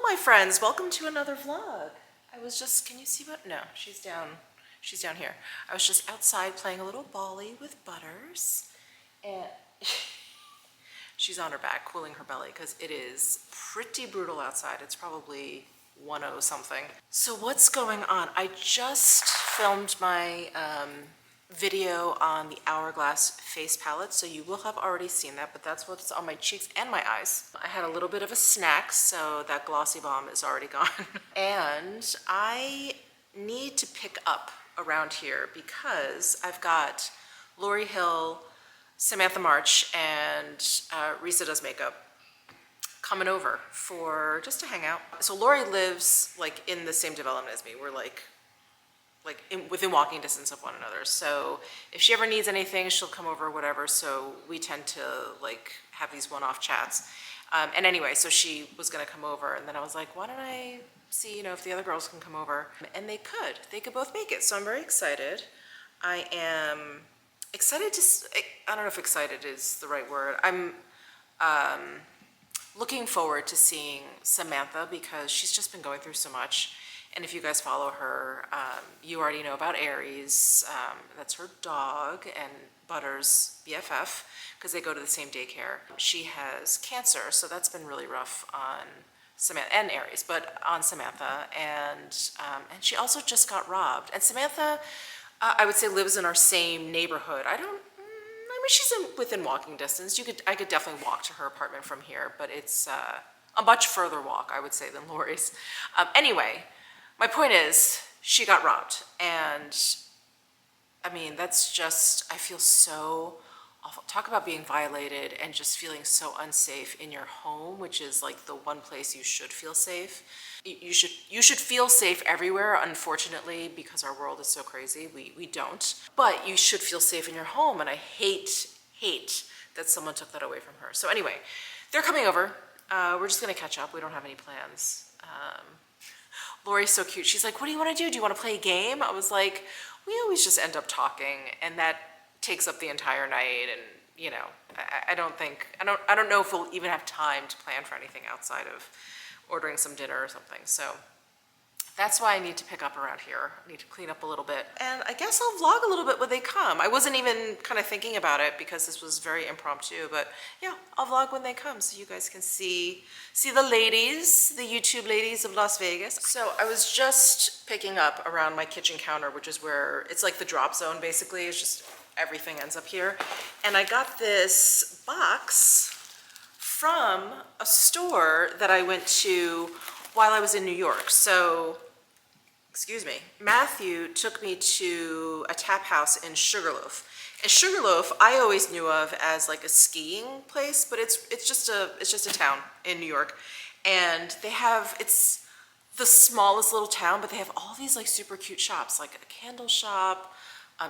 my friends, welcome to another vlog. I was just, can you see what? No, she's down here. I was just outside playing a little volley with Butters, and she's on her back, cooling her belly, because it is pretty brutal outside. It's probably 10 something. So what's going on? I just filmed my video on the Hourglass face palette, so you will have already seen that, but that's what's on my cheeks and my eyes. I had a little bit of a snack, so that glossy bomb is already gone. And I need to pick up around here because I've got Lori Hill, Samantha March, and Risa Does Makeup coming over for just to hang out. So Lori lives like in the same development as me. We're within walking distance of one another. So if she ever needs anything, she'll come over or whatever. So we tend to like have these one-off chats. And anyway, so she was gonna come over, and then I was like, why don't I see, if the other girls can come over? And they could both make it. So I'm very excited. I am excited to, I don't know if excited is the right word. I'm looking forward to seeing Samantha because she's just been going through so much. And if you guys follow her, you already know about Aries. That's her dog, and Butters' BFF, because they go to the same daycare. She has cancer, so that's been really rough on Samantha and Aries, but on Samantha. And she also just got robbed. And Samantha, I would say, lives in our same neighborhood. I mean, she's within walking distance. I could definitely walk to her apartment from here, but it's a much further walk, I would say, than Lori's. Anyway. My point is, she got robbed, and I mean, that's just, I feel so awful. Talk about being violated and just feeling so unsafe in your home, which is like the one place you should feel safe. You should feel safe everywhere. Unfortunately, because our world is so crazy, we don't. But you should feel safe in your home, and I hate that someone took that away from her. So anyway, they're coming over. We're just gonna catch up. We don't have any plans. Lori's so cute. She's like, what do you want to do? Do you want to play a game? I was like, we always just end up talking, and that takes up the entire night. And I don't know if we'll even have time to plan for anything outside of ordering some dinner or something. So that's why I need to pick up around here. I need to clean up a little bit. And I guess I'll vlog a little bit when they come. I wasn't even kind of thinking about it because this was very impromptu, but yeah, I'll vlog when they come so you guys can see the ladies, the YouTube ladies of Las Vegas. So I was just picking up around my kitchen counter, which is where it's like the drop zone basically. It's just everything ends up here. And I got this box from a store that I went to while I was in New York. So excuse me, Matthew took me to a tap house in Sugarloaf. And Sugarloaf, I always knew of as like a skiing place, but it's just a town in New York. And it's the smallest little town, but they have all these like super cute shops, like a candle shop,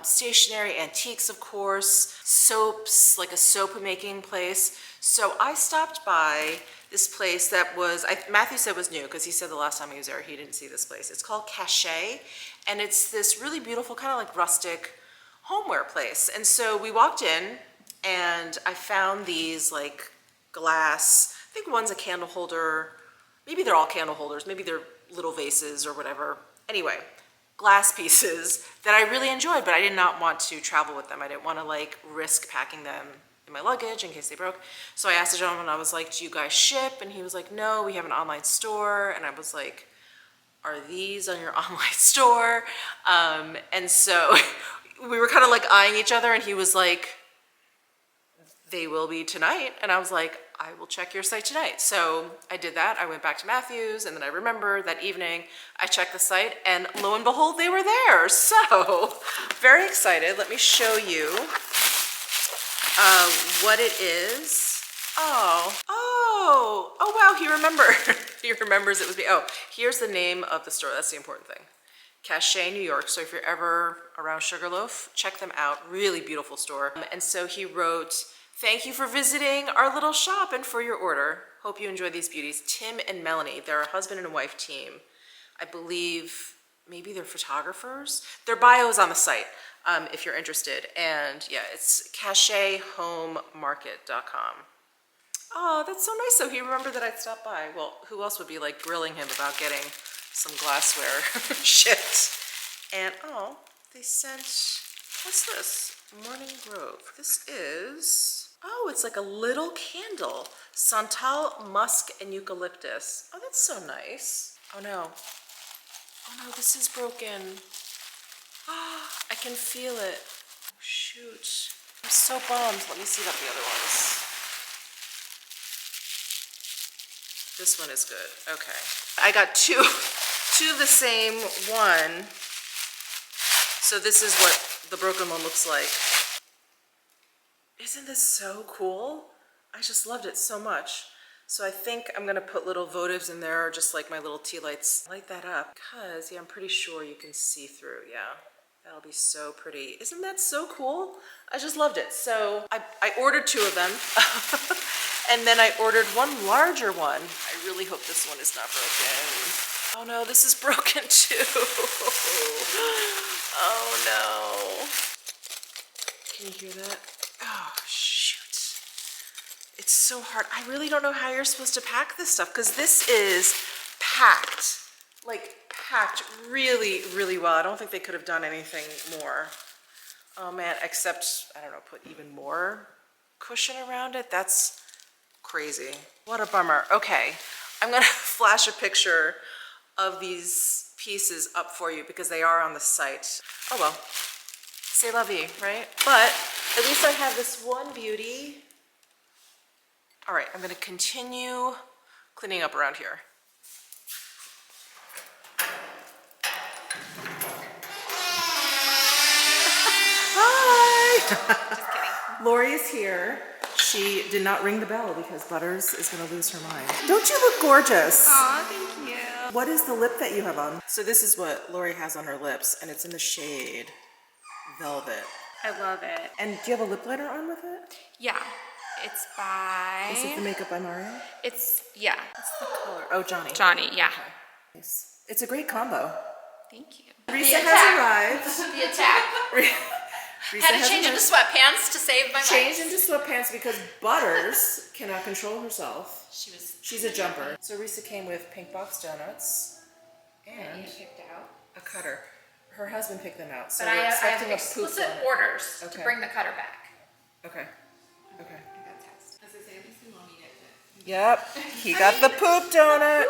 stationery, antiques, of course, soaps, like a soap making place. So I stopped by this place that Matthew said was new, because he said the last time he was there, he didn't see this place. It's called Cachet, and it's this really beautiful kind of like rustic homeware place. And so we walked in, and I found these like glass, I think one's a candle holder, maybe they're all candle holders, maybe they're little vases or whatever. Anyway, glass pieces that I really enjoyed, but I did not want to travel with them. I didn't want to like risk packing them in my luggage in case they broke. So I asked the gentleman, I was like, do you guys ship? And he was like, no, we have an online store. And I was like, are these on your online store? And so we were kind of like eyeing each other, and he was like, they will be tonight. And I was like, I will check your site tonight. So I did that. I went back to Matthew's, and then I remember that evening I checked the site, and lo and behold, they were there. So very excited. Let me show you what it is. Oh wow, he remembered. He remembers it was me. Oh, here's the name of the store. That's the important thing. Cachet, New York. So if you're ever around Sugarloaf, check them out. Really beautiful store. And so he wrote, thank you for visiting our little shop and for your order. Hope you enjoy these beauties. Tim and Melanie, they're a husband and wife team. I believe maybe they're photographers. Their bio is on the site if you're interested. And yeah, it's cachethomemarket.com. Oh, that's so nice. So he remembered that I'd stop by. Well, who else would be like grilling him about getting some glassware shipped? And oh, they sent, what's this? Morning Grove. This is, oh, it's like a little candle. Santal, musk, and eucalyptus. Oh, that's so nice. Oh no. Oh no, this is broken. Ah, I can feel it. Oh, shoot. I'm so bummed. Let me see about the other ones. This one is good. Okay. I got two of the same one. So this is what the broken one looks like. Isn't this so cool? I just loved it so much. So I think I'm gonna put little votives in there, just like my little tea lights. Light that up, because yeah, I'm pretty sure you can see through, yeah. That'll be so pretty. Isn't that so cool? I just loved it. So I ordered 2 of them. And then I ordered one larger one. I really hope this one is not broken. Oh no, this is broken too. Oh no. Can you hear that? Oh shoot. It's so hard. I really don't know how you're supposed to pack this stuff, because this is packed. Like packed really, really well. I don't think they could have done anything more. Oh man, except, I don't know, put even more cushion around it. That's crazy. What a bummer. Okay, I'm gonna flash a picture of these pieces up for you because they are on the site. Oh well, c'est la vie, right? But at least I have this one beauty. All right, I'm gonna continue cleaning up around here. Hi! Just kidding. Lori is here. She did not ring the bell because Butters is gonna lose her mind. Don't you look gorgeous? Aw, thank you. What is the lip that you have on? So this is what Lori has on her lips, and it's in the shade Velvet. I love it. And do you have a lip liner on with it? Yeah, it's by... Is it the Makeup by Mario? Yeah. What's the color? Oh, Johnny. Johnny, yeah. Okay. Nice. It's a great combo. Thank you. Risa has arrived. The attack. Risa Had to has change arrived. into sweatpants to save my life. Change into sweatpants because Butters cannot control herself. She's a jumper. So Risa came with pink box donuts and picked out. a cutter. Her husband picked them out. So But I we're have expecting a poop explicit donut. orders Okay. to bring the cutter back. Okay. Okay. I got text. As I say, at least we won't eat it. Yep. He got the poop donut.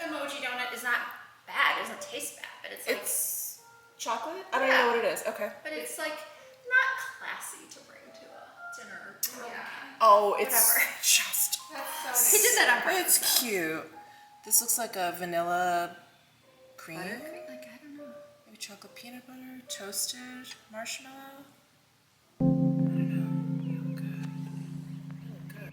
Emoji donut is not bad. It doesn't taste bad, but it's like... It's chocolate? I don't even know what it is. Okay. But it's like not classy to bring to a dinner. Yeah. Oh, it's Whatever. just... That's so nice. He did that on purpose. It's cute. This looks like a vanilla cream. Buttercream? Like, I don't know. Maybe chocolate peanut butter, toasted marshmallow. I don't know. You look good. You look good.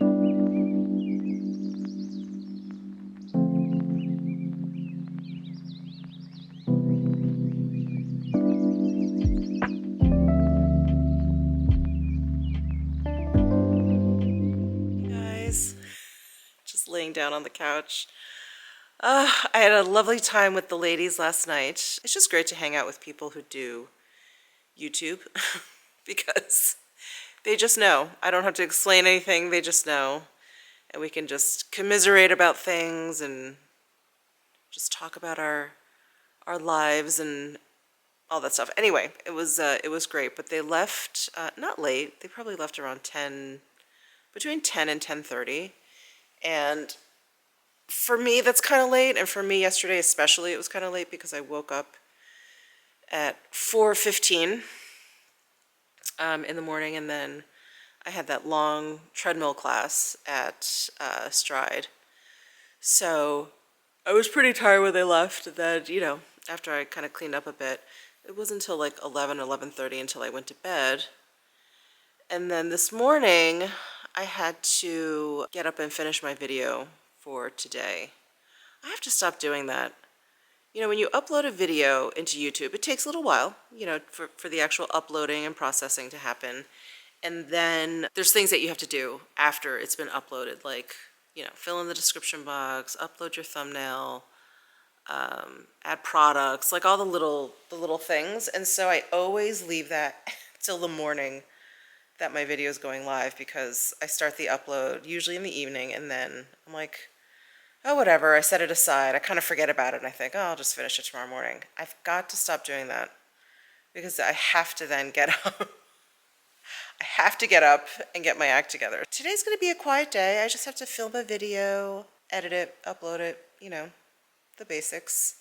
Hey guys, just laying down on the couch. I had a lovely time with the ladies last night. It's just great to hang out with people who do YouTube because they just know. I don't have to explain anything, they just know. And we can just commiserate about things and just talk about our lives and all that stuff. Anyway, it was great, but they left, not late, they probably left around 10, between 10 and 10:30. And for me, that's kind of late, and for me yesterday especially, it was kind of late because I woke up at 4:15 in the morning, and then I had that long treadmill class at Stride. So I was pretty tired when they left, and then, you know, after I kind of cleaned up a bit, it wasn't until like 11:30 until I went to bed. And then this morning, I had to get up and finish my video for today. I have to stop doing that. You know, when you upload a video into YouTube, it takes a little while, you know, for the actual uploading and processing to happen. And then there's things that you have to do after it's been uploaded, like, you know, fill in the description box, upload your thumbnail, add products, like all the little things. And so I always leave that till the morning that my video is going live because I start the upload usually in the evening, and then I'm like, oh, whatever, I set it aside. I kind of forget about it, and I think, oh, I'll just finish it tomorrow morning. I've got to stop doing that because I have to then get up. I have to get up and get my act together. Today's going to be a quiet day. I just have to film a video, edit it, upload it, you know, the basics.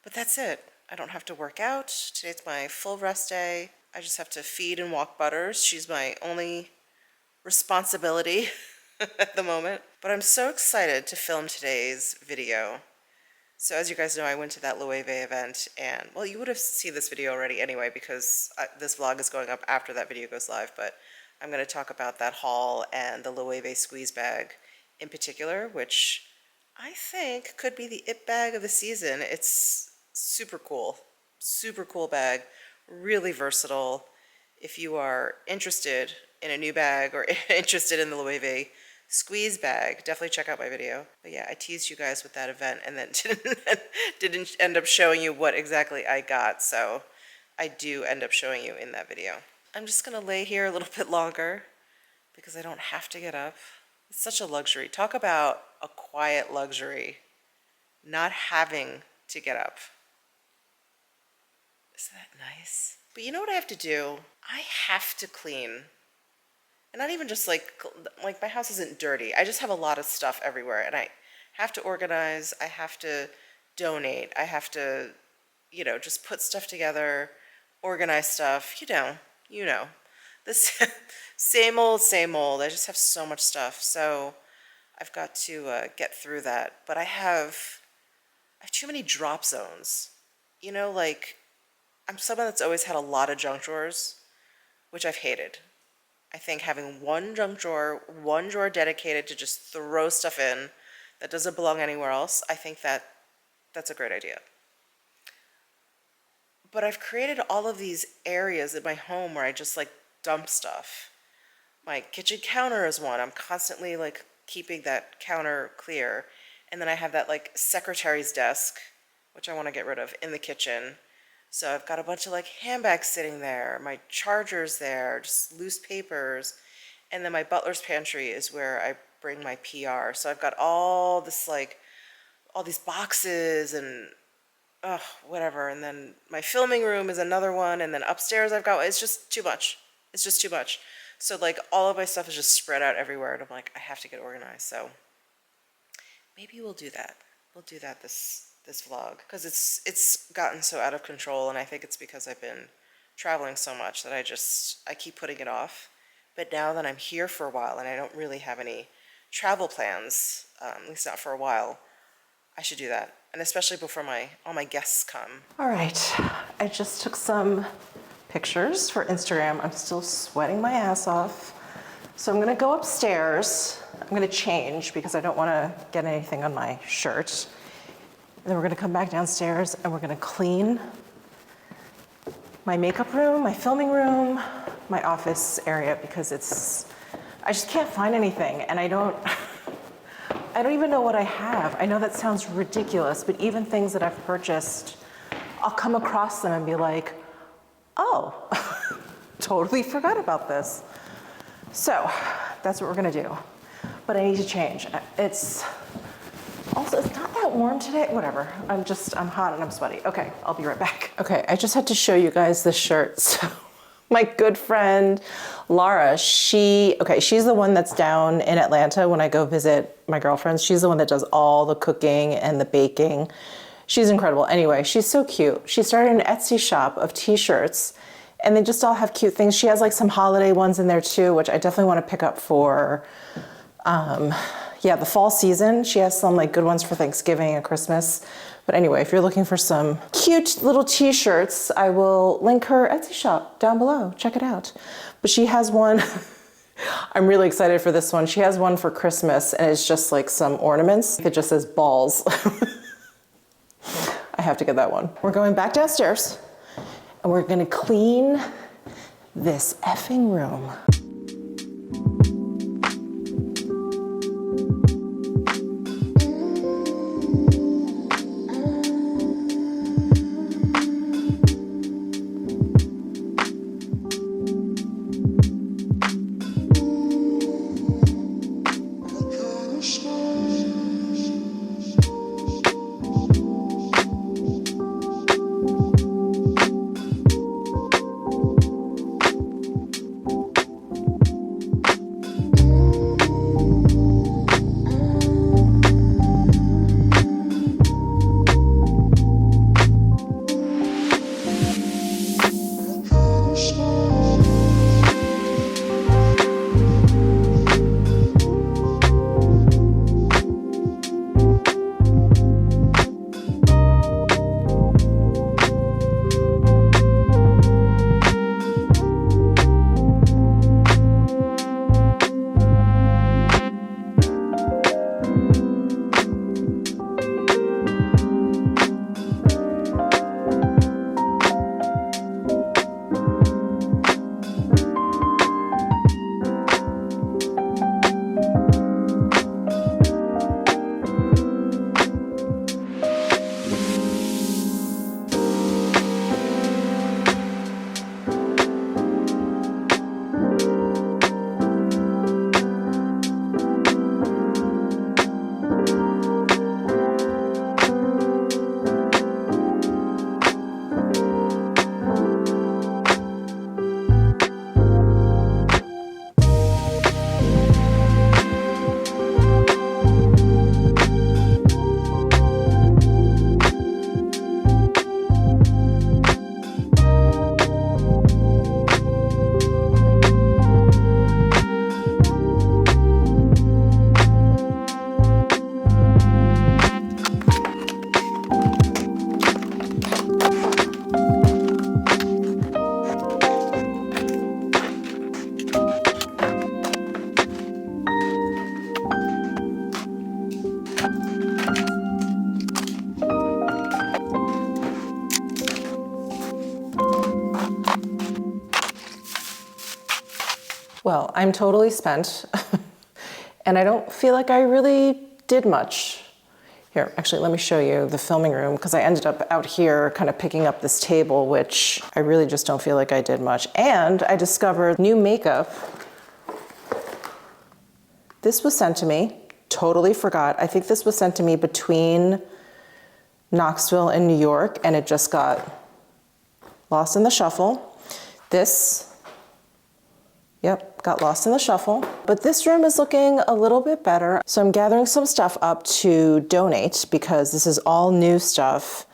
But that's it. I don't have to work out. Today's my full rest day. I just have to feed and walk Butters. She's my only responsibility at the moment. But I'm so excited to film today's video. So as you guys know, I went to that Loewe event, and, well, you would have seen this video already anyway because this vlog is going up after that video goes live, but I'm going to talk about that haul and the Loewe squeeze bag in particular, which I think could be the it bag of the season. It's super cool bag, really versatile. If you are interested in a new bag or interested in the Loewe squeeze bag, definitely check out my video. But yeah, I teased you guys with that event and then didn't end up showing you what exactly I got, so I do end up showing you in that video. I'm just gonna lay here a little bit longer because I don't have to get up. It's such a luxury. Talk about a quiet luxury, not having to get up. Isn't that nice? But you know what I have to do? I have to clean. And not even just like my house isn't dirty. I just have a lot of stuff everywhere, and I have to organize. I have to donate. I have to, you know, just put stuff together, organize stuff. You know, this same old, same old. I just have so much stuff, so I've got to get through that. But I have too many drop zones. You know, like I'm someone that's always had a lot of junk drawers, which I've hated. I think having one drawer dedicated to just throw stuff in that doesn't belong anywhere else, I think that's a great idea. But I've created all of these areas in my home where I just like dump stuff. My kitchen counter is one. I'm constantly like keeping that counter clear. And then I have that like secretary's desk, which I want to get rid of, in the kitchen. So I've got a bunch of like handbags sitting there, my chargers there, just loose papers. And then my butler's pantry is where I bring my PR. So I've got all this like, all these boxes and whatever. And then my filming room is another one. And then upstairs I've got, it's just too much. It's just too much. So like all of my stuff is just spread out everywhere. And I'm like, I have to get organized. So maybe we'll do that. We'll do that this vlog, because it's gotten so out of control, and I think it's because I've been traveling so much that I keep putting it off. But now that I'm here for a while and I don't really have any travel plans, at least not for a while, I should do that, and especially before all my guests come. All right, I just took some pictures for Instagram. I'm still sweating my ass off, so I'm gonna go upstairs. I'm gonna change because I don't want to get anything on my shirt. And then we're gonna come back downstairs and we're gonna clean my makeup room, my filming room, my office area, because I just can't find anything, and I don't even know what I have. I know that sounds ridiculous, but even things that I've purchased, I'll come across them and be like, oh, totally forgot about this. So that's what we're gonna do. But I need to change. It's not that warm today. Whatever. I'm hot and I'm sweaty. Okay, I'll be right back. Okay, I just had to show you guys this shirt. So my good friend Laura, she's the one that's down in Atlanta when I go visit my girlfriends. She's the one that does all the cooking and the baking. She's incredible. Anyway, she's so cute. She started an Etsy shop of t-shirts, and they just all have cute things. She has like some holiday ones in there too, which I definitely want to pick up for the fall season. She has some like good ones for Thanksgiving and Christmas. But anyway, if you're looking for some cute little t-shirts, I will link her Etsy shop down below. Check it out. But she has one, I'm really excited for this one. She has one for Christmas, and it's just like some ornaments. It just says balls. I have to get that one. We're going back downstairs and we're gonna clean this effing room. Well, I'm totally spent and I don't feel like I really did much. Here, actually, let me show you the filming room because I ended up out here kind of picking up this table, which I really just don't feel like I did much. And I discovered new makeup. This was sent to me, totally forgot. I think this was sent to me between Knoxville and New York, and it just got lost in the shuffle. This, yep, got lost in the shuffle. But this room is looking a little bit better. So I'm gathering some stuff up to donate because this is all new stuff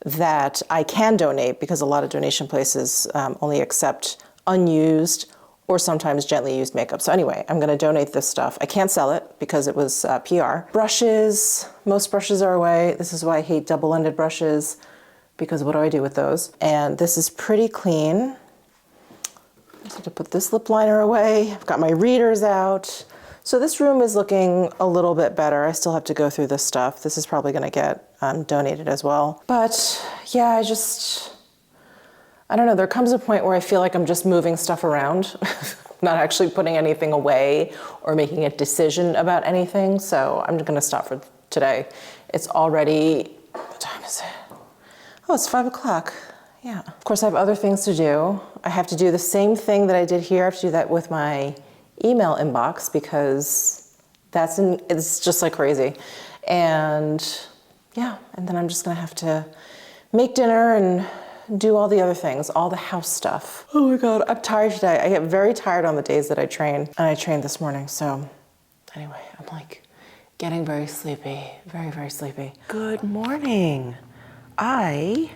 that I can donate because a lot of donation places only accept unused or sometimes gently used makeup. So anyway, I'm gonna donate this stuff. I can't sell it because it was PR. Brushes, most brushes are away. This is why I hate double-ended brushes because what do I do with those? And this is pretty clean. I just have to put this lip liner away. I've got my readers out. So this room is looking a little bit better. I still have to go through this stuff. This is probably gonna get donated as well. But yeah, I don't know, there comes a point where I feel like I'm just moving stuff around, not actually putting anything away or making a decision about anything. So I'm gonna stop for today. It's already, what time is it? Oh, it's 5 o'clock. Yeah. Of course, I have other things to do. I have to do the same thing that I did here. I have to do that with my email inbox because it's just like crazy. And yeah, and then I'm just gonna have to make dinner and do all the other things, all the house stuff. Oh my God, I'm tired today. I get very tired on the days that I train, and I trained this morning, so anyway, I'm like getting very sleepy, very, very sleepy. Good morning. I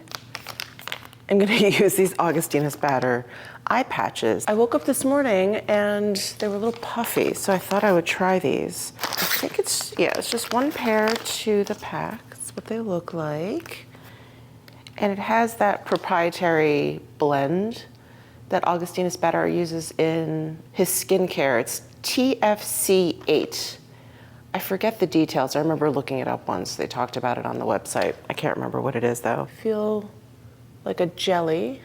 am gonna use these Augustinus Batter eye patches. I woke up this morning and they were a little puffy, so I thought I would try these. I think it's just one pair to the pack. That's what they look like. And it has that proprietary blend that Augustinus Batter uses in his skincare. It's TFC8. I forget the details. I remember looking it up once. They talked about it on the website. I can't remember what it is though. I feel like a jelly.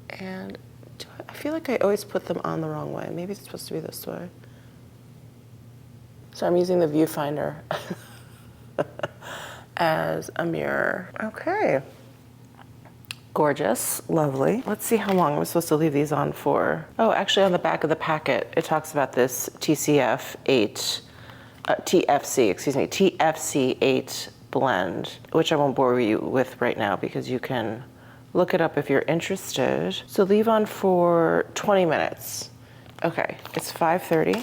And I feel like I always put them on the wrong way. Maybe it's supposed to be this way. So I'm using the viewfinder as a mirror. Okay. Gorgeous, lovely. Let's see how long I'm supposed to leave these on for. Oh, actually on the back of the packet, it talks about this TFC8 blend, which I won't bore you with right now because you can look it up if you're interested. So leave on for 20 minutes. Okay, it's 5:30.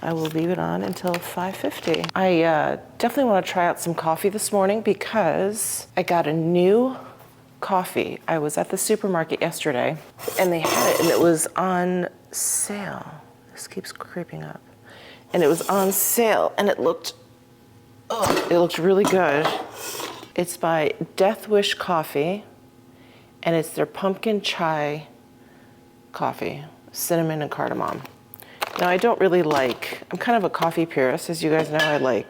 I will leave it on until 5:50. I definitely want to try out some coffee this morning because I got a new coffee. I was at the supermarket yesterday and they had it and it was on sale. This keeps creeping up. And it was on sale and it looked really good. It's by Death Wish Coffee and it's their pumpkin chai coffee, cinnamon and cardamom. Now I don't really I'm kind of a coffee purist, as you guys know.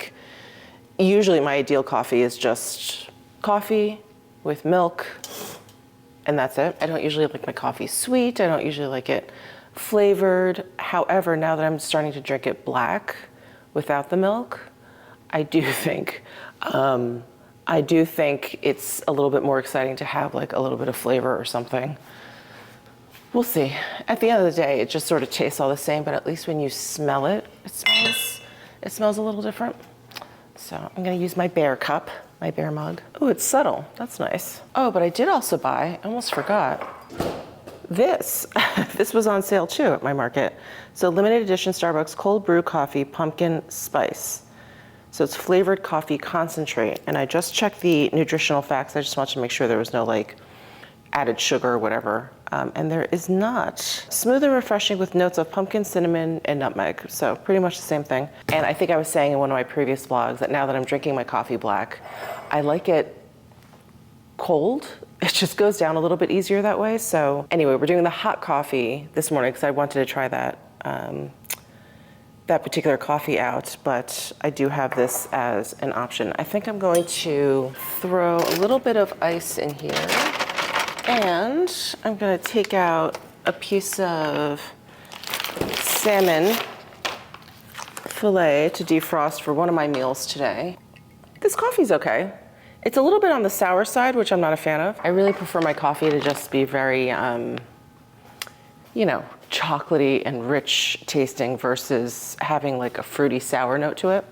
Usually my ideal coffee is just coffee with milk, and that's it. I don't usually like my coffee sweet. I don't usually like it flavored. However, now that I'm starting to drink it black without the milk, I do think it's a little bit more exciting to have like a little bit of flavor or something. We'll see. At the end of the day, it just sort of tastes all the same, but at least when you smell it, it smells a little different. So I'm gonna use my bear cup, my bear mug. Oh, it's subtle, that's nice. Oh, but I did also buy, I almost forgot, this. This was on sale too at my market. So limited edition Starbucks cold brew coffee, pumpkin spice. So it's flavored coffee concentrate. And I just checked the nutritional facts. I just wanted to make sure there was no added sugar or whatever. And there is not. Smooth and refreshing with notes of pumpkin, cinnamon, and nutmeg. So pretty much the same thing. And I think I was saying in one of my previous vlogs that now that I'm drinking my coffee black, I like it cold. It just goes down a little bit easier that way. So anyway, we're doing the hot coffee this morning because I wanted to try that particular coffee out, but I do have this as an option. I think I'm going to throw a little bit of ice in here. And I'm gonna take out a piece of salmon fillet to defrost for one of my meals today. This coffee's okay. It's a little bit on the sour side, which I'm not a fan of. I really prefer my coffee to just be very, chocolatey and rich tasting versus having like a fruity sour note to it.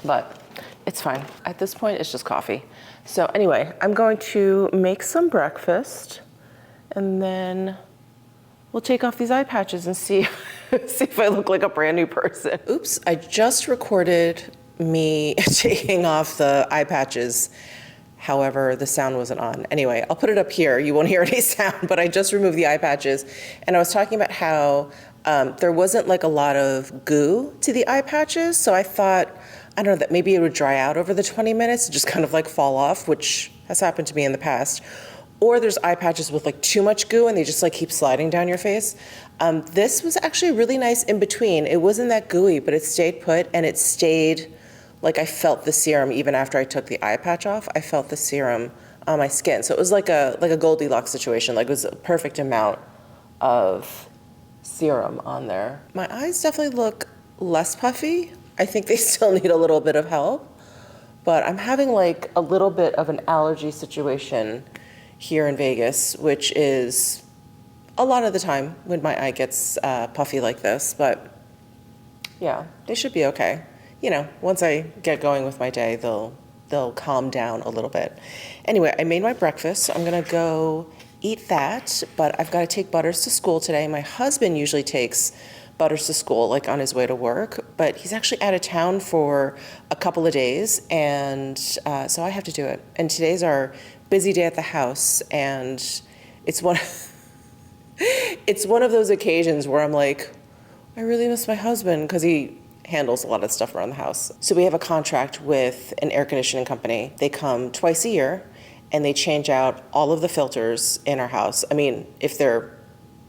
But it's fine. At this point, it's just coffee. So anyway, I'm going to make some breakfast and then we'll take off these eye patches and see if I look like a brand new person. Oops, I just recorded me taking off the eye patches. However, the sound wasn't on. Anyway, I'll put it up here. You won't hear any sound, but I just removed the eye patches. And I was talking about how there wasn't like a lot of goo to the eye patches. So I thought, I don't know, that maybe it would dry out over the 20 minutes, just kind of like fall off, which has happened to me in the past. Or there's eye patches with like too much goo and they just like keep sliding down your face. This was actually really nice in between. It wasn't that gooey, but it stayed put and it stayed, like I felt the serum even after I took the eye patch off. I felt the serum on my skin. So it was like a Goldilocks situation, like it was a perfect amount of serum on there. My eyes definitely look less puffy. I think they still need a little bit of help, but I'm having like a little bit of an allergy situation here in Vegas, which is a lot of the time when my eye gets puffy like this, but yeah, they should be okay. Once I get going with my day, they'll calm down a little bit. Anyway, I made my breakfast, so I'm gonna go eat that, but I've gotta take Butters to school today. My husband usually takes Butters to school, like on his way to work, but he's actually out of town for a couple of days, and so I have to do it. And today's our busy day at the house, and it's one of those occasions where I'm like, I really miss my husband because he handles a lot of stuff around the house. So we have a contract with an air conditioning company. They come twice a year and they change out all of the filters in our house. I mean, if they're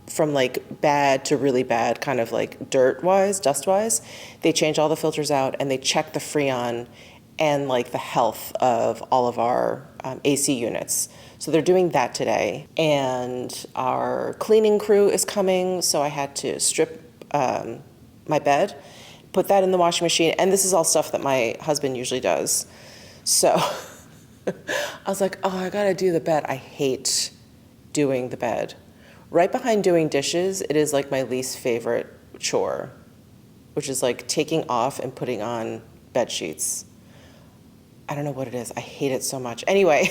from like bad to really bad, kind of like dirt-wise, dust-wise, they change all the filters out and they check the Freon and like the health of all of our AC units. So they're doing that today. And our cleaning crew is coming, so I had to strip my bed, put that in the washing machine, and this is all stuff that my husband usually does. So I was like, oh, I gotta do the bed. I hate doing the bed. Right behind doing dishes, it is like my least favorite chore, which is like taking off and putting on bed sheets. I don't know what it is. I hate it so much. Anyway,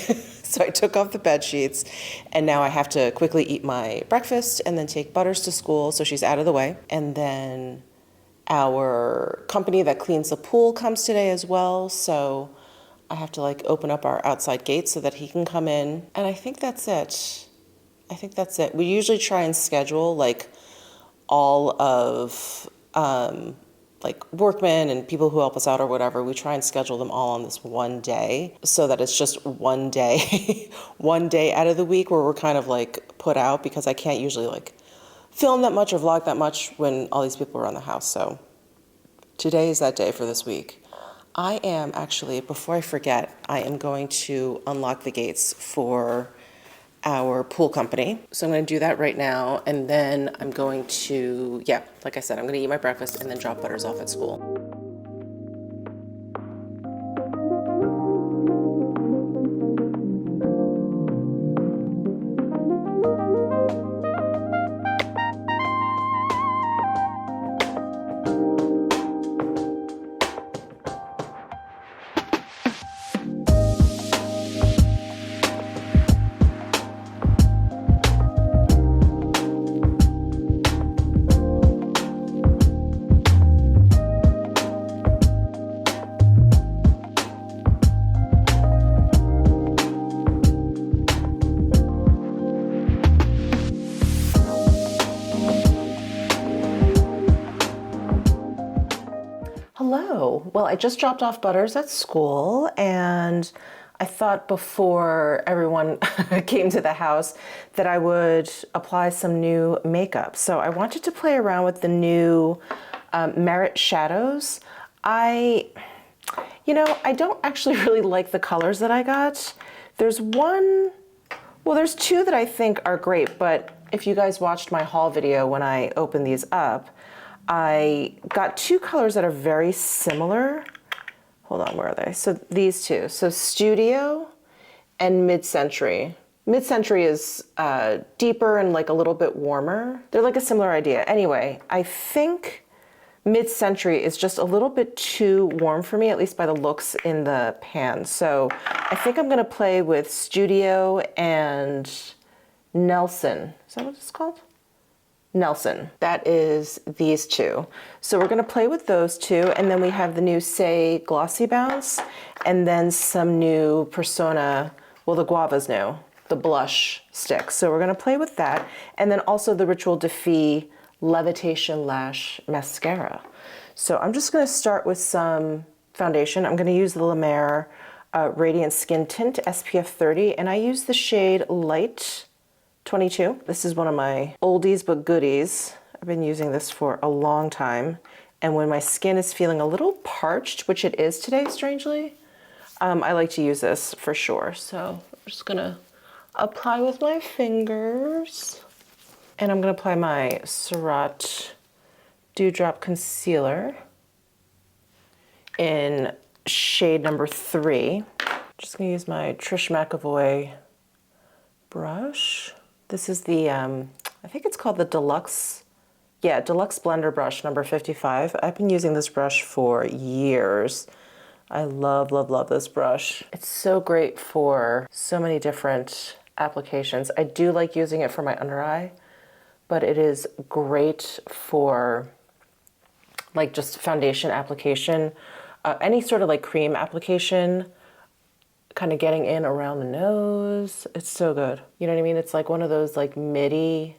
so I took off the bed sheets and now I have to quickly eat my breakfast and then take Butters to school so she's out of the way. And then our company that cleans the pool comes today as well. So I have to like open up our outside gate so that he can come in. And I think that's it. We usually try and schedule like all of like workmen and people who help us out or whatever. We try and schedule them all on this one day so that it's just one day, one day out of the week where we're kind of like put out, because I can't usually like film that much or vlog that much when all these people are around the house. So today is that day for this week. I am actually, before I forget, I am going to unlock the gates for our pool company. So I'm going to do that right now. And then I'm going to, like I said, I'm going to eat my breakfast and then drop Butters off at school. Hello. Well, I just dropped off Butters at school, and I thought before everyone came to the house that I would apply some new makeup. So I wanted to play around with the new Merit shadows. I don't actually really like the colors that I got. There's one Well, there's two that I think are great, but if you guys watched my haul video when I opened these up, I got two colors that are very similar. Hold on, where are they? So these two. So Studio and Mid-Century. Mid-Century is deeper and like a little bit warmer. They're like a similar idea. Anyway, I think Mid-Century is just a little bit too warm for me, at least by the looks in the pan. So I think I'm gonna play with Studio and Nelson. Is that what it's called? Nelson. That is these two. So we're gonna play with those two, and then we have the new Say Glossy Bounce, and then some new Persona, well, the Guava's new, the blush stick. So we're gonna play with that, and then also the Ritual Defy Levitation Lash Mascara. So I'm just gonna start with some foundation. I'm gonna use the La Mer Radiant Skin Tint SPF 30, and I use the shade Light 22. This is one of my oldies but goodies. I've been using this for a long time. And when my skin is feeling a little parched, which it is today, strangely, I like to use this for sure. So I'm just gonna apply with my fingers. And I'm gonna apply my Surratt Dewdrop Concealer in shade number 3. Just gonna use my Trish McAvoy brush. This is the, I think it's called the Deluxe, yeah, Deluxe Blender Brush number 55. I've been using this brush for years. I love, love, love this brush. It's so great for so many different applications. I do like using it for my under eye, but it is great for like just foundation application, any sort of like cream application, kind of getting in around the nose. It's so good. You know what I mean? It's like one of those like midi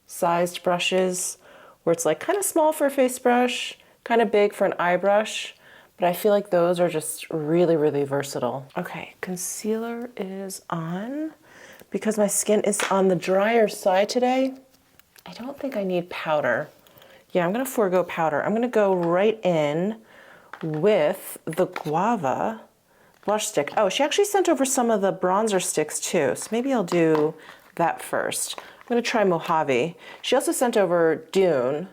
sized brushes where it's like kind of small for a face brush, kind of big for an eye brush, but I feel like those are just really, really versatile. Okay, concealer is on. Because my skin is on the drier side today, I don't think I need powder. Yeah, I'm gonna forego powder. I'm gonna go right in with the Guava blush stick. Oh, she actually sent over some of the bronzer sticks too, so maybe I'll do that first. I'm gonna try Mojave. She also sent over Dune,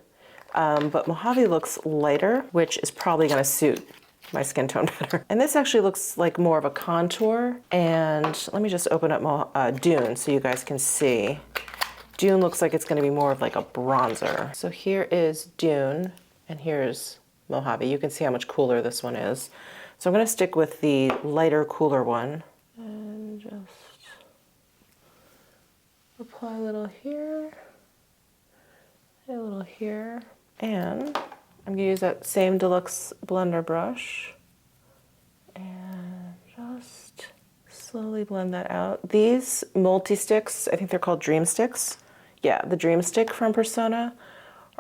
but Mojave looks lighter, which is probably gonna suit my skin tone better. And this actually looks like more of a contour. And let me just open up Dune so you guys can see. Dune looks like it's gonna be more of like a bronzer. So here is Dune, and here's Mojave. You can see how much cooler this one is. So I'm gonna stick with the lighter, cooler one. And just apply a little here, a little here. And I'm gonna use that same Deluxe Blender brush and just slowly blend that out. These multi-sticks, I think they're called Dream Sticks. Yeah, the Dream Stick from Persona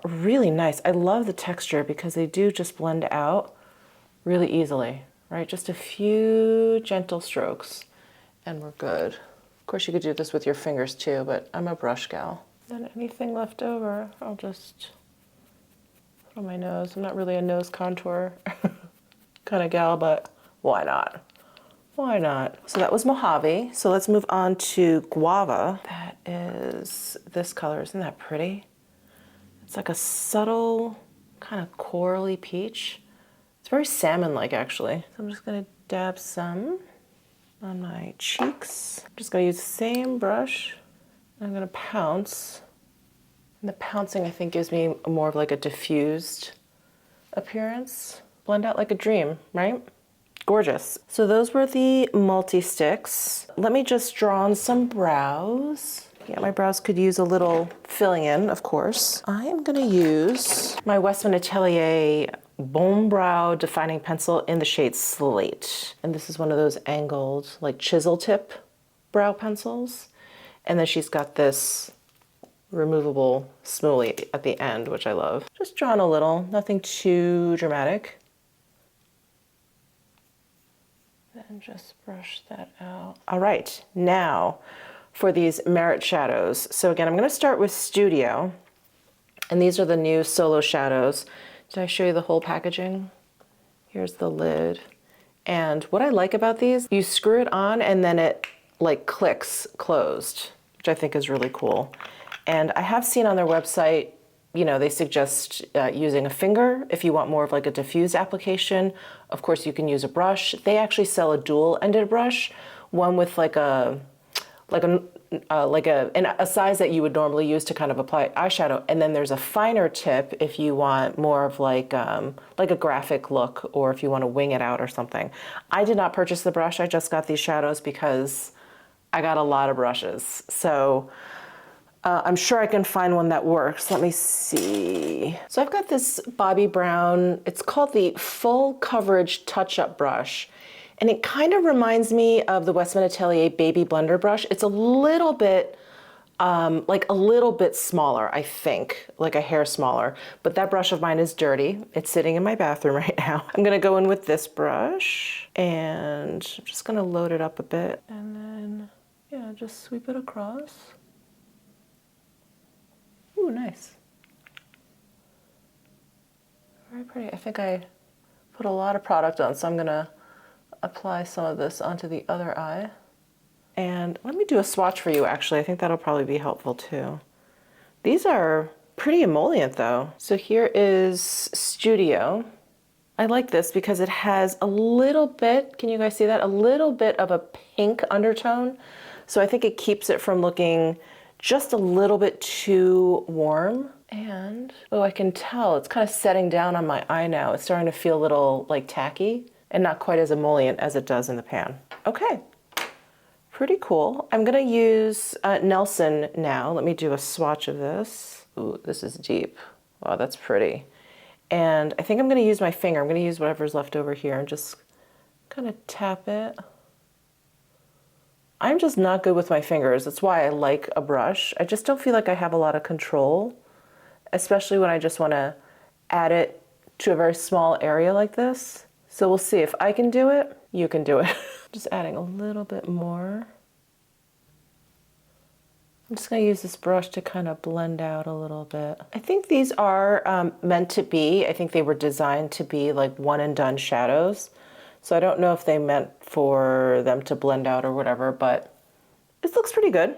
are really nice. I love the texture because they do just blend out really easily, right? Just a few gentle strokes and we're good. Of course, you could do this with your fingers too, but I'm a brush gal. Then anything left over, I'll just put on my nose. I'm not really a nose contour kind of gal, but why not? Why not? So that was Mojave. So let's move on to Guava. That is this color. Isn't that pretty? It's like a subtle kind of corally peach. It's very salmon-like actually. So I'm just gonna dab some on my cheeks. I'm just gonna use the same brush. I'm gonna pounce. And the pouncing I think gives me more of like a diffused appearance. Blend out like a dream, right? Gorgeous. So those were the multi-sticks. Let me just draw on some brows. Yeah, my brows could use a little filling in, of course. I am gonna use my Westman Atelier Bone Brow Defining Pencil in the shade Slate. And this is one of those angled, like chisel tip brow pencils. And then she's got this removable smoothie at the end, which I love. Just drawing a little, nothing too dramatic. And just brush that out. All right, now for these Merit shadows. So again, I'm gonna start with Studio, and these are the new Solo shadows. Did I show you the whole packaging? Here's the lid. And what I like about these, you screw it on and then it like clicks closed, which I think is really cool. And I have seen on their website, you know, they suggest using a finger if you want more of like a diffused application. Of course, you can use a brush. They actually sell a dual-ended brush, one with like a size that you would normally use to kind of apply eyeshadow, and then there's a finer tip if you want more of like a graphic look, or if you want to wing it out or something. I did not purchase the brush. I just got these shadows because I got a lot of brushes. So I'm sure I can find one that works. Let me see. So I've got this Bobbi Brown, it's called the Full Coverage Touch-Up Brush. And it kind of reminds me of the Westman Atelier Baby Blender brush. It's a little bit, like a little bit smaller, I think, like a hair smaller. But that brush of mine is dirty. It's sitting in my bathroom right now. I'm gonna go in with this brush and I'm just gonna load it up a bit. And then, yeah, just sweep it across. Ooh, nice. Very pretty. I think I put a lot of product on, so I'm gonna apply some of this onto the other eye. And let me do a swatch for you, actually. I think that'll probably be helpful too. These are pretty emollient though. So here is Studio. I like this because it has a little bit, can you guys see that? A little bit of a pink undertone. So I think it keeps it from looking just a little bit too warm. And, oh, I can tell it's kind of setting down on my eye now. It's starting to feel a little like tacky and not quite as emollient as it does in the pan. Okay, pretty cool. I'm gonna use Nelson now. Let me do a swatch of this. Ooh, this is deep. Wow, that's pretty. And I think I'm gonna use my finger. I'm gonna use whatever's left over here and just kind of tap it. I'm just not good with my fingers. That's why I like a brush. I just don't feel like I have a lot of control, especially when I just want to add it to a very small area like this. So we'll see if I can do it, you can do it. Just adding a little bit more. I'm just going to use this brush to kind of blend out a little bit. I think these are meant to be, I think they were designed to be like one and done shadows. So I don't know if they meant for them to blend out or whatever, but it looks pretty good.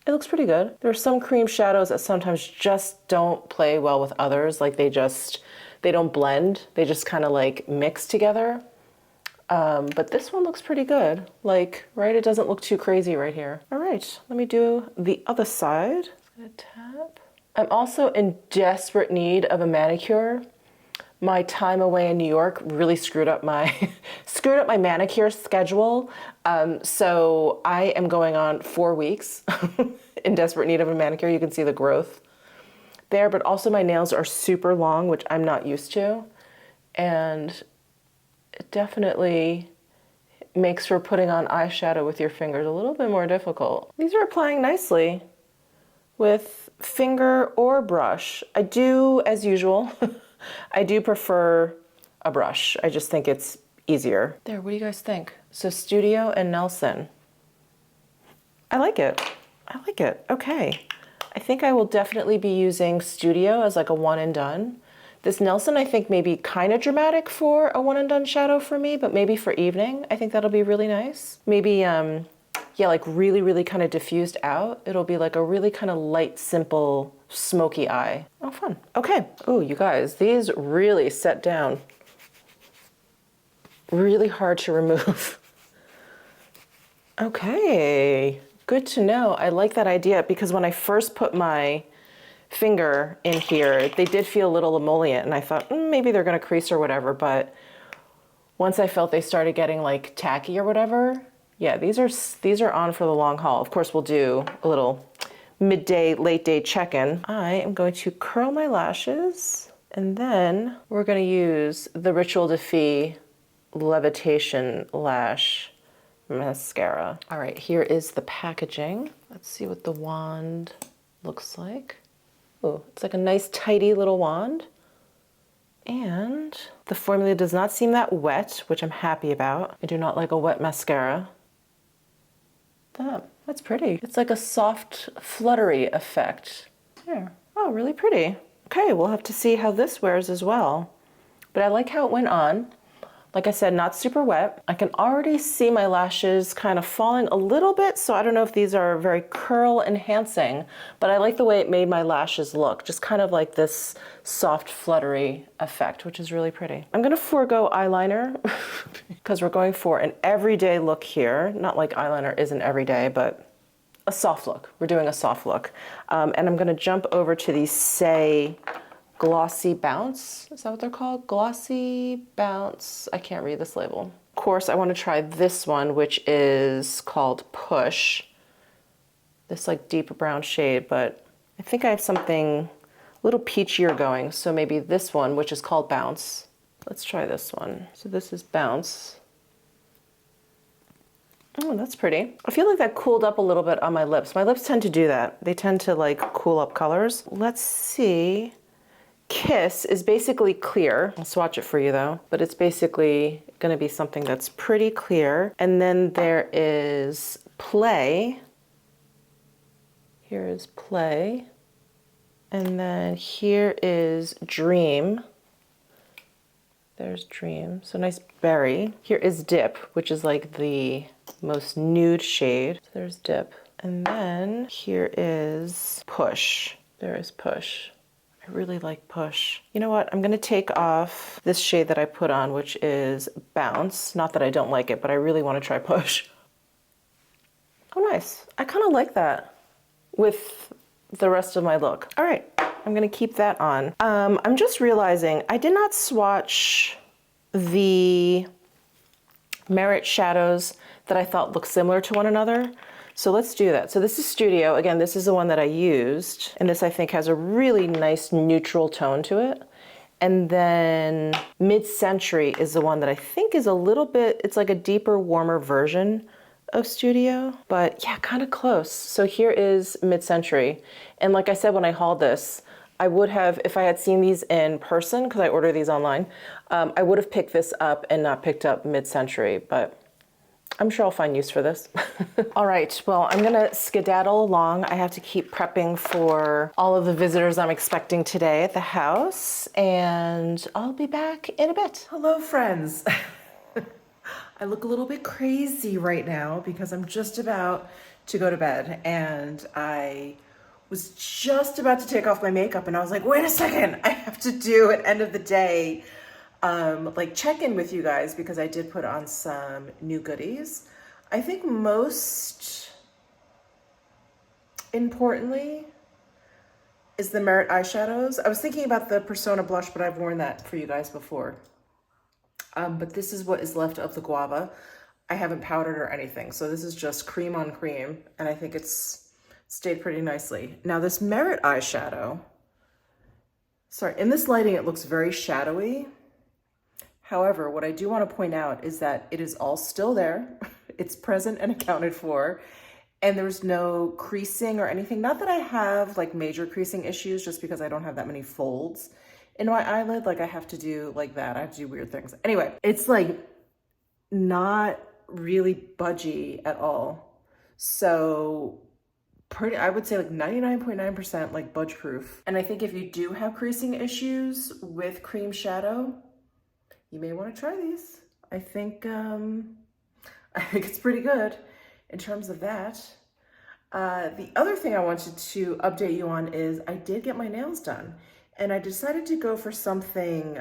It looks pretty good. There are some cream shadows that sometimes just don't play well with others. Like they don't blend. They just kind of like mix together. But this one looks pretty good. Like, right? It doesn't look too crazy right here. All right, let me do the other side. Just gonna tap. I'm also in desperate need of a manicure. My time away in New York really screwed up my manicure schedule. So I am going on 4 weeks in desperate need of a manicure. You can see the growth there, but also my nails are super long, which I'm not used to. And it definitely makes for putting on eyeshadow with your fingers a little bit more difficult. These are applying nicely with finger or brush. I do, as usual, I do prefer a brush. I just think it's easier. There, what do you guys think? So Studio and Nelson. I like it. I like it. Okay. I think I will definitely be using Studio as like a one and done. This Nelson, I think, may be kind of dramatic for a one and done shadow for me, but maybe for evening, I think that'll be really nice. Maybe, yeah, like really, really kind of diffused out. It'll be like a really kind of light, simple, smoky eye. Oh, fun. Okay. Oh, you guys, these really set down. Really hard to remove. Okay, good to know. I like that idea because when I first put my finger in here, they did feel a little emollient and I thought maybe they're gonna crease or whatever, but once I felt they started getting like tacky or whatever, yeah, these are on for the long haul. Of course, we'll do a little midday, late day check-in. I am going to curl my lashes and then we're gonna use the Ritual de Fille Levitation Lash Mascara. All right, here is the packaging. Let's see what the wand looks like. Oh, it's like a nice tidy little wand. And the formula does not seem that wet, which I'm happy about. I do not like a wet mascara. That's pretty. It's like a soft, fluttery effect. There. Oh, really pretty. Okay, we'll have to see how this wears as well. But I like how it went on. Like I said, not super wet. I can already see my lashes kind of falling a little bit, so I don't know if these are very curl enhancing, but I like the way it made my lashes look, just kind of like this soft fluttery effect, which is really pretty. I'm gonna forego eyeliner because we're going for an everyday look here. Not like eyeliner isn't everyday, but a soft look. We're doing a soft look. And I'm gonna jump over to these Say Glossy Bounce. Is that what they're called? Glossy Bounce. I can't read this label. Of course, I want to try this one, which is called Push. This like deep brown shade, but I think I have something a little peachier going. So maybe this one, which is called Bounce. Let's try this one. So this is Bounce. Oh, that's pretty. I feel like that cooled up a little bit on my lips. My lips tend to do that. They tend to like cool up colors. Let's see. Kiss is basically clear. I'll swatch it for you though, but it's basically gonna be something that's pretty clear. And then there is Play. Here is Play. And then here is Dream. There's Dream, so nice berry. Here is Dip, which is like the most nude shade. So there's Dip. And then here is Push. There is Push. I really like Push. You know what? I'm gonna take off this shade that I put on, which is Bounce. Not that I don't like it, but I really wanna try Push. Oh, nice. I kinda like that with the rest of my look. All right, I'm gonna keep that on. I'm just realizing I did not swatch the Merit shadows that I thought looked similar to one another. So let's do that. So this is Studio. Again, this is the one that I used. And this I think has a really nice neutral tone to it. And then Mid-Century is the one that I think is a little bit, it's like a deeper, warmer version of Studio. But yeah, kind of close. So here is Mid-Century. And like I said, when I hauled this, I would have, if I had seen these in person, because I order these online, I would have picked this up and not picked up Mid-Century, but I'm sure I'll find use for this. All right, well, I'm gonna skedaddle along. I have to keep prepping for all of the visitors I'm expecting today at the house, and I'll be back in a bit. Hello, friends. I look a little bit crazy right now because I'm just about to go to bed, and I was just about to take off my makeup, and I was like, wait a second, I have to do an end of the day like check-in with you guys because I did put on some new goodies. I think most importantly is the Merit eyeshadows. I was thinking about the Persona blush, but I've worn that for you guys before. But this is what is left of the Guava. I haven't powdered or anything, so this is just cream on cream, and I think it's stayed pretty nicely. Now this Merit eyeshadow, sorry, in this lighting it looks very shadowy. However, what I do want to point out is that it is all still there. It's present and accounted for, and there's no creasing or anything. Not that I have like major creasing issues, just because I don't have that many folds in my eyelid. Like I have to do like that. I have to do weird things. Anyway, it's like not really budgy at all. So pretty, I would say like 99.9% like budge proof. And I think if you do have creasing issues with cream shadow, you may want to try these. I think it's pretty good in terms of that. The other thing I wanted to update you on is I did get my nails done, and I decided to go for something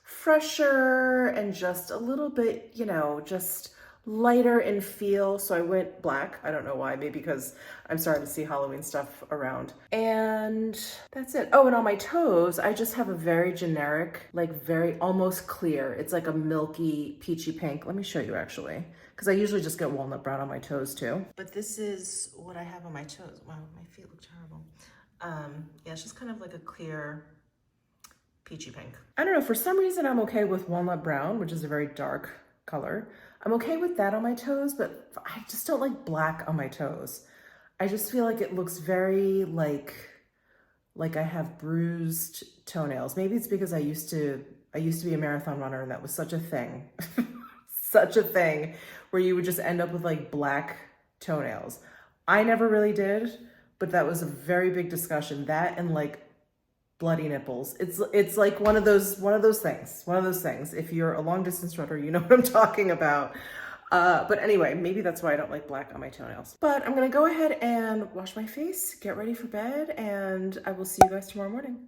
fresher and just a little bit, you know, just lighter in feel. So I went black. I don't know why, maybe because I'm starting to see Halloween stuff around. And that's it. Oh, and on my toes, I just have a very generic, like very almost clear. It's like a milky peachy pink. Let me show you actually, because I usually just get walnut brown on my toes too. But this is what I have on my toes. Wow, my feet look terrible. Yeah, it's just kind of like a clear peachy pink. I don't know, for some reason I'm okay with walnut brown, which is a very dark color. I'm okay with that on my toes, but I just don't like black on my toes. I just feel like it looks very like I have bruised toenails. Maybe it's because I used to be a marathon runner, and that was such a thing. Such a thing where you would just end up with like black toenails. I never really did, but that was a very big discussion. That and like bloody nipples. It's like one of those things. If you're a long distance runner, you know what I'm talking about. But anyway, maybe that's why I don't like black on my toenails. But I'm gonna go ahead and wash my face, get ready for bed, and I will see you guys tomorrow morning.